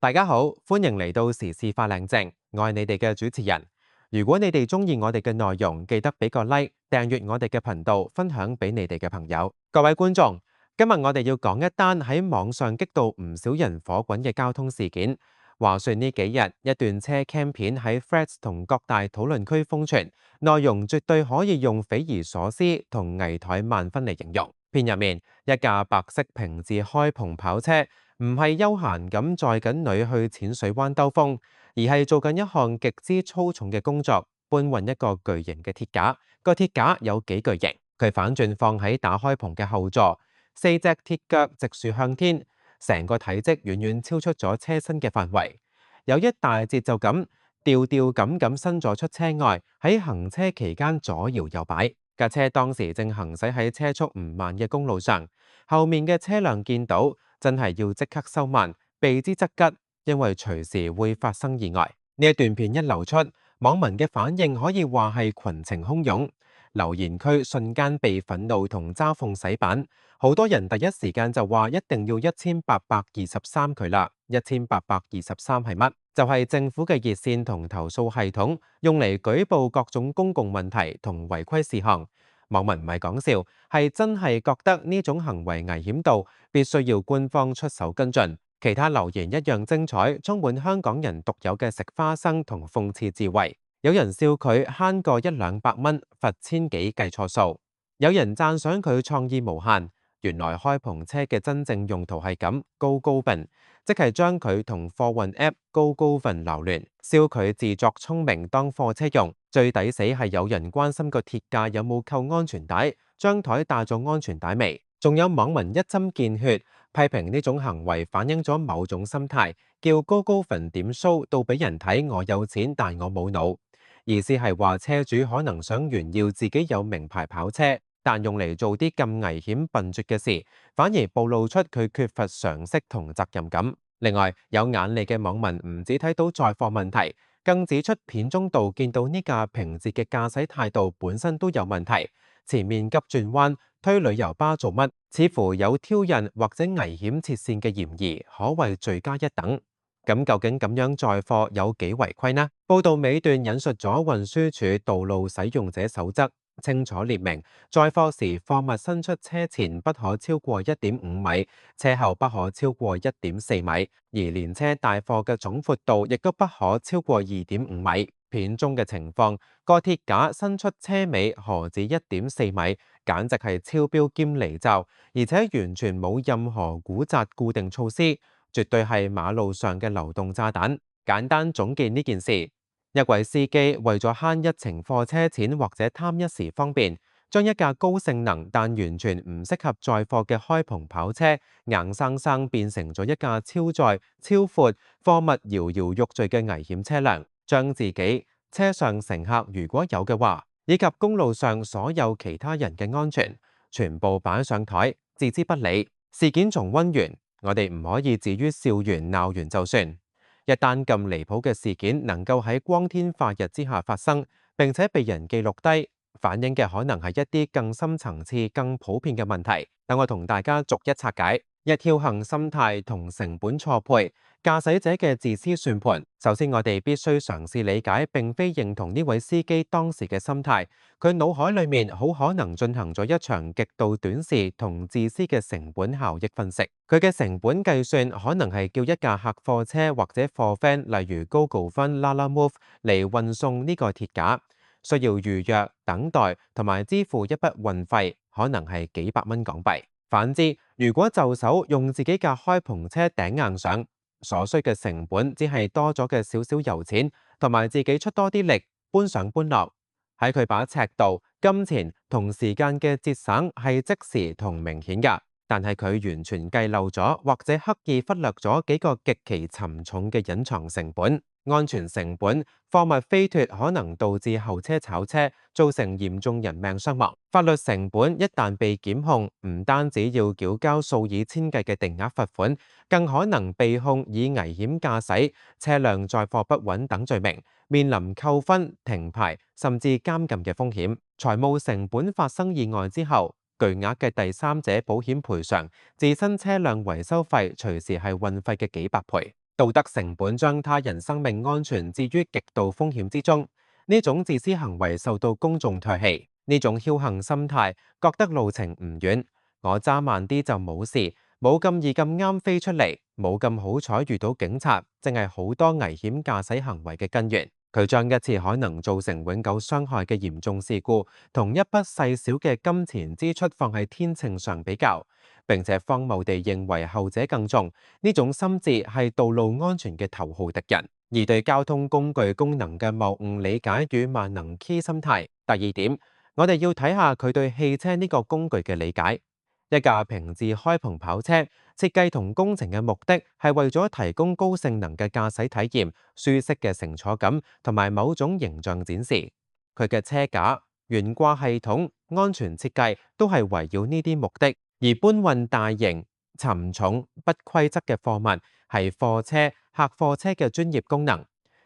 大家好，歡迎嚟到時事法靚正，我係你哋嘅主持人。如果你哋中意我哋嘅內容，記得俾個 like，訂閱我哋嘅頻道，分享俾你哋嘅朋友。各位觀眾，今日我哋要講一單喺網上激到唔少人火滾嘅交通事件。話說呢幾日，一段車 cam 片喺 Threads 同各大討論區瘋傳，內容絕對可以用匪夷所思同危殆萬分嚟形容。片入面，一架白色平治開篷跑車，唔係休閒咁載緊女去淺水灣兜風，而係做緊一項極之粗重嘅工作，搬運一個巨型嘅鐵架。個鐵架有幾巨型？佢反轉放喺打開篷嘅後座，四隻鐵腳直豎向天，成個體積遠遠超出咗車身嘅範圍，有一大節奏咁調調咁伸咗出車外，喺行車期間左搖右擺。架車當時正行駛喺車速唔慢嘅公路上，後面嘅車輛見到真係要即刻收慢，避之則吉，因為隨時會發生意外。呢一段片一流出，網民嘅反應可以話係群情洶湧，留言區瞬間被憤怒同嘲諷洗版。好多人第一時間就話一定要1823佢啦。1823係乜？就係政府嘅熱線同投訴系統，用嚟舉報各種公共問題同違規事項。網民唔係講笑，係真係覺得呢種行為危險度必須要官方出手跟進。其他留言一樣精彩，充滿香港人獨有嘅食花生同諷刺智慧。有人笑佢慳個100-200蚊，罰千幾計錯數；有人讚賞佢創意無限。原來開篷車嘅真正用途係咁，GoGoVan，即係將佢同貨運 App GoGoVan 撈亂，笑佢自作聰明當貨車用。最抵死係有人關心個鐵架有冇扣安全帶，張台帶咗安全帶未？仲有網民一針見血，批評呢種行為反映咗某種心態，叫GoGoVan點 show 到俾人睇我有錢但我冇腦。意思係話車主可能想炫耀自己有名牌跑車，但用嚟做啲咁危險笨拙嘅事，反而暴露出佢缺乏常識同責任感。另外，有眼利嘅網民唔止睇到載貨問題，更指出片中度見到呢架平治嘅駕駛態度本身都有問題，前面急轉彎推旅遊巴做乜？似乎有挑釁或者危險切線嘅嫌疑，可謂罪加一等。咁究竟咁樣載貨有幾違規呢？報道尾段引述咗運輸署道路使用者守則，清楚列明載貨時貨物伸出車前不可超過1.5米，車後不可超過1.4米，而連車帶貨嘅總闊度亦都不可超過2.5米。片中嘅情況，個鐵架伸出車尾何止1.4米，簡直係超標兼離罩，而且完全冇任何鼓紮固定措施，絕對係馬路上嘅流動炸彈。簡單總結呢件事，一位司機為咗慳一程貨車錢或者貪一時方便，將一架高性能但完全唔適合載貨嘅開篷跑車，硬生生變成咗一架超載、超闊、貨物搖搖欲墜嘅危險車輛，將自己、車上乘客如果有嘅話，以及公路上所有其他人嘅安全，全部擺上台，置之不理。事件重溫完，我哋唔可以至於笑完鬧完就算。一單咁離譜嘅事件能夠喺光天化日之下發生，並且被人記錄低，反映嘅可能係一啲更深層次、更普遍嘅問題。等我同大家逐一拆解。一、僥倖心態同成本錯配，駕駛者嘅自私算盤。首先，我哋必須嘗試理解並非認同呢位司機當時嘅心態。佢腦海裡面好可能進行咗一場極度短視同自私嘅成本效益分析。佢嘅成本計算可能係叫一架客貨車或者貨 van，例如 GoGoVan、Lalamove 嚟運送呢個鐵架，需要預約、等待同埋支付一筆運費，可能係幾百蚊港幣。反之，如果就手用自己架開篷車頂硬上，所需嘅成本只係多咗嘅少少油錢，同埋自己出多啲力搬上搬落。喺佢把尺度、金錢同時間嘅節省係即時同明顯㗎，但係佢完全計漏咗或者刻意忽略咗幾個極其沉重嘅隱藏成本。安全成本，貨物飛脫可能導致後車炒車，造成嚴重人命傷亡。法律成本一旦被檢控，唔單止要繳交數以千計嘅定額罰款，更可能被控以危險駕駛、車輛載貨不穩等罪名，面臨扣分、停牌甚至監禁嘅風險。財務成本，發生意外之後，巨額嘅第三者保險賠償，自身車輛維修費隨時係運費嘅幾百倍。道德成本將他人生命安全置於極度風險之中，呢種自私行為受到公眾唾棄。呢種僥倖心態，覺得路程唔遠，我揸慢啲就冇事，冇咁易咁啱飛出嚟，冇咁好彩遇到警察，正係好多危險駕駛行為嘅根源。佢將一次可能造成永久傷害嘅嚴重事故，同一筆細小嘅金錢支出放喺天秤上比較，並且荒謬地認為後者更重。呢種心智係道路安全嘅頭號敵人。而對交通工具功能嘅謬誤理解與萬能 key 心態。第二點，我哋要睇下佢對汽車呢個工具嘅理解。一架平治開篷跑車設計同工程嘅目的係為咗提供高性能嘅駕駛體驗、舒適嘅乘坐感同埋某種形象展示。佢嘅車架、懸掛系統、安全設計都係圍繞呢啲目的。而搬運大型、沉重、不規則嘅貨物係貨車、客貨車嘅專業功能。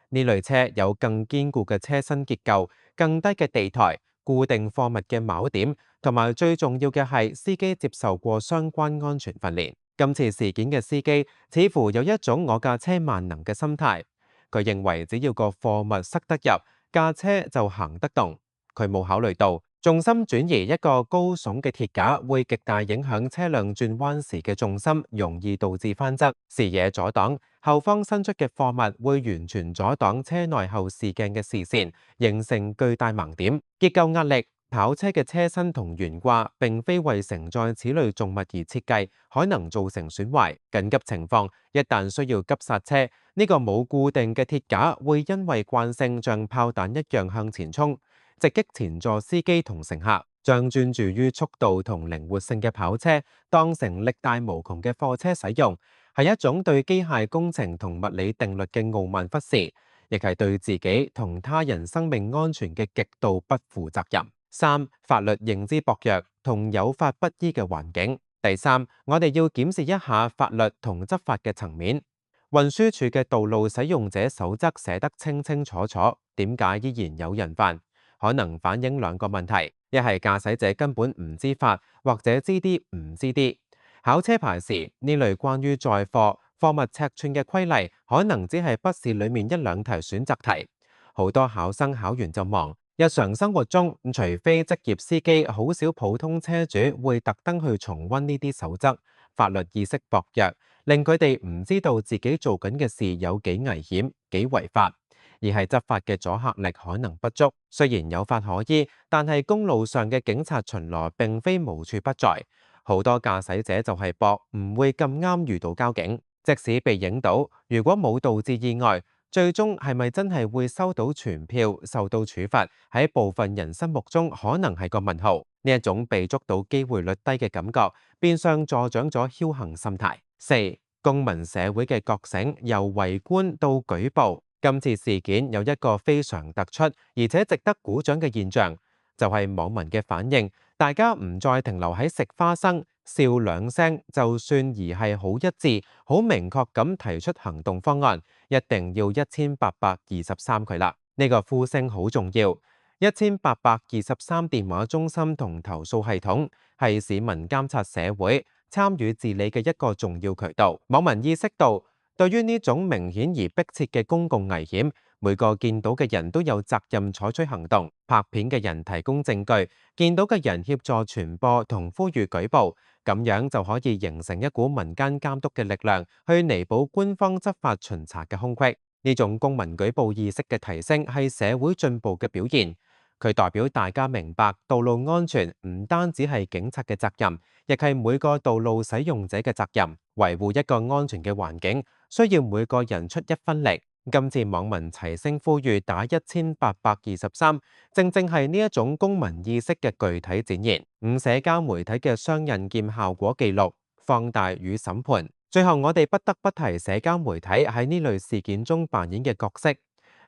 呢類車有更堅固嘅車身結構、更低嘅地台、固定貨物嘅錨點，同埋最重要嘅係司機接受過相關安全訓練。今次事件嘅司機似乎有一種我架車萬能嘅心態，佢認為只要個貨物塞得入，架車就行得動。佢冇考慮到重心轉移一個高聳嘅鐵架會極大影響車輛轉彎時嘅重心，容易導致翻側、視野阻擋。後方伸出嘅貨物會完全阻擋車內後視鏡嘅視線，形成巨大盲點。結構壓力，跑車嘅車身同懸掛並非為承載此類重物而設計，可能造成損壞。緊急情況，一旦需要急剎車，呢個冇固定嘅鐵架會因為慣性像炮彈一樣向前衝，直擊前座司機同乘客。將專注於速度同靈活性嘅跑車當成力大無窮嘅貨車使用，係一種對機械工程同物理定律嘅傲慢忽視，亦係對自己同他人生命安全嘅極度不負責任。三、法律認知薄弱同有法不依嘅環境。第三，我哋要檢視一下法律同執法嘅層面。運輸署嘅道路使用者守則寫得清清楚楚，點解依然有人犯？可能反映兩個問題：一係駕駛者根本唔知法，或者知啲唔知啲。考車牌時，呢類關於載貨、貨物尺寸嘅規例，可能只係筆試裡面一兩題選擇題。好多考生考完就忙。日常生活中，除非職業司機，好少普通車主會特登去重溫呢啲守則。法律意識薄弱，令佢哋唔知道自己做緊嘅事有幾危險、幾違法。而係執法嘅阻嚇力可能不足。雖然有法可依，但係公路上嘅警察巡邏並非無處不在。好多駕駛者就係搏唔會咁啱遇到交警，即使被影到，如果冇導致意外，最終係咪真係會收到傳票、受到處罰，喺部分人心目中可能係個問號。呢一種被捉到機會率低嘅感覺，變相助長咗僥倖心態。四、公民社會嘅覺醒由圍觀到舉報。今次事件有一個非常突出而且值得鼓掌嘅現象，就係網民嘅反應。大家唔再停留喺食花生、笑兩聲就算，而係好一致、好明確咁提出行動方案，一定要1823佢啦。呢個呼聲好重要。1823電話中心同投訴系統係市民監察社會、參與治理嘅一個重要渠道。網民意識到，對於呢種明顯而迫切嘅公共危險，每個見到嘅人都有責任採取行動。拍片嘅人提供證據，見到嘅人協助傳播同呼籲舉報，咁樣就可以形成一股民間監督嘅力量，去彌補官方執法巡查嘅空隙。呢種公民舉報意識嘅提升係社會進步嘅表現。佢代表大家明白，道路安全唔單止係警察嘅責任，亦係每個道路使用者嘅責任。維護一個安全嘅環境，需要每個人出一分力。今次網民齊聲呼籲打1823，正正係呢一種公民意識嘅具體展現。五、社交媒體嘅雙刃劍效果記錄、放大與審判。最後，我哋不得不提社交媒體喺呢類事件中扮演嘅角色。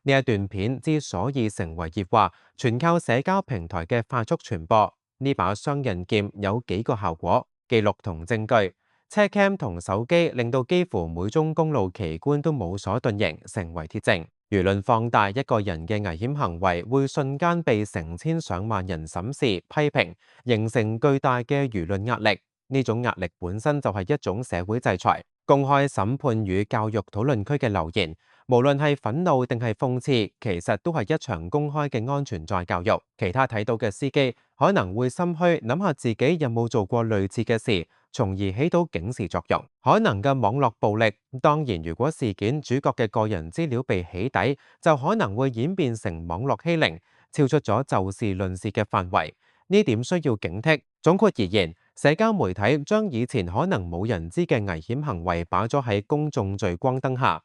呢一段片之所以成為熱話，全靠社交平台嘅快速傳播。呢把雙刃劍有幾個效果：記錄同證據。車 cam 同手機令到幾乎每宗公路奇觀都無所遁形，成為鐵證。輿論放大一個人嘅危險行為，會瞬間被成千上萬人審視、批評，形成巨大嘅輿論壓力。呢種壓力本身就係一種社會制裁。公開審判與教育討論區嘅留言，無論係憤怒定係諷刺，其實都係一場公開嘅安全載教育。其他睇到嘅司機可能會心虛，諗下自己有冇做過類似嘅事，從而起到警示作用。可能嘅網絡暴力，當然如果事件主角嘅個人資料被起底，就可能會演變成網絡欺凌，超出咗就事論事嘅範圍。呢點需要警惕。總括而言，社交媒體將以前可能冇人知嘅危險行為擺咗喺公眾聚光燈下，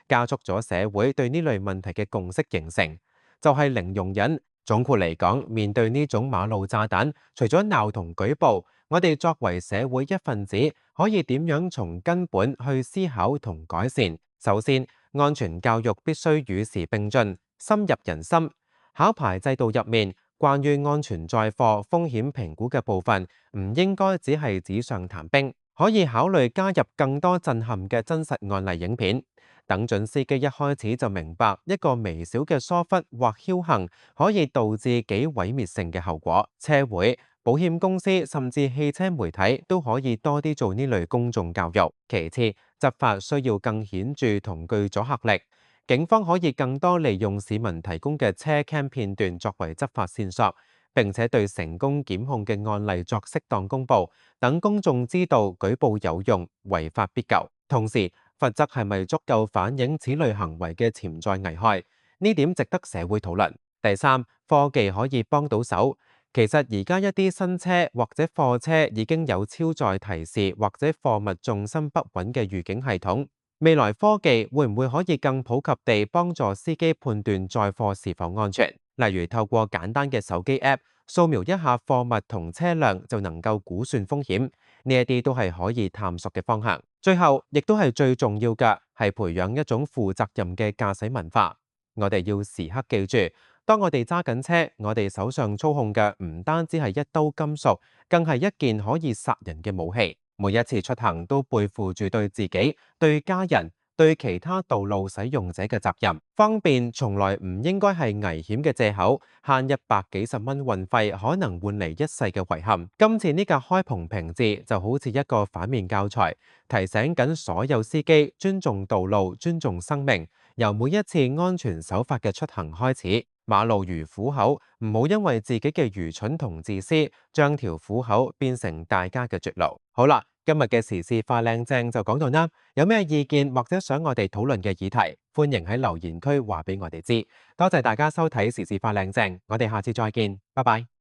加速咗社會對呢類問題嘅共識形成，就係零容忍。總括嚟講，面對呢種馬路炸彈，除咗鬧同舉報，我哋作為社會一份子，可以點樣從根本去思考同改善？首先，安全教育必須與時並進，深入人心。考牌制度入面，關於安全載貨風險評估嘅部分，唔應該只係紙上談兵，可以考慮加入更多震撼嘅真實案例影片，等準司機一開始就明白一個微小嘅疏忽或僥倖可以導致幾毀滅性嘅後果。車會、保險公司甚至汽車媒體都可以多啲做呢類公眾教育。其次，執法需要更顯著同具阻嚇力。警方可以更多利用市民提供嘅車 cam 片段作為執法線索，並且對成功檢控嘅案例作適當公佈，等公眾知道舉報有用，違法必究。同時，罰則係咪足夠反映此類行為嘅潛在危害？呢點值得社會討論。第三，科技可以幫到手。其實而家一啲新車或者貨車已經有超載提示或者貨物重心不穩嘅預警系統。未來科技會唔會可以更普及地幫助司機判斷載貨是否安全？例如透過簡單嘅手機 App 掃描一下貨物同車輛就能夠估算風險，呢一啲都係可以探索嘅方向。最後，亦都係最重要嘅，係培養一種負責任嘅駕駛文化。我哋要時刻記住，當我哋揸緊車，我哋手上操控嘅唔單止係一刀金屬，更係一件可以殺人嘅武器。每一次出行都背負住對自己、對家人、對其他道路使用者嘅責任。方便從來唔應該係危險嘅藉口，慳100幾十蚊運費可能換嚟一世嘅遺憾。今次呢架開篷平治就好似一個反面教材，提醒緊所有司機尊重道路、尊重生命，由每一次安全守法嘅出行開始。馬路如虎口，唔好因為自己嘅愚蠢同自私，將條虎口變成大家嘅絕路。好啦，今日嘅時事快靚正就講到啦，有咩意見或者想我哋討論嘅議題，歡迎喺留言區話俾我哋知。多謝大家收睇時事快靚正，我哋下次再見，拜拜。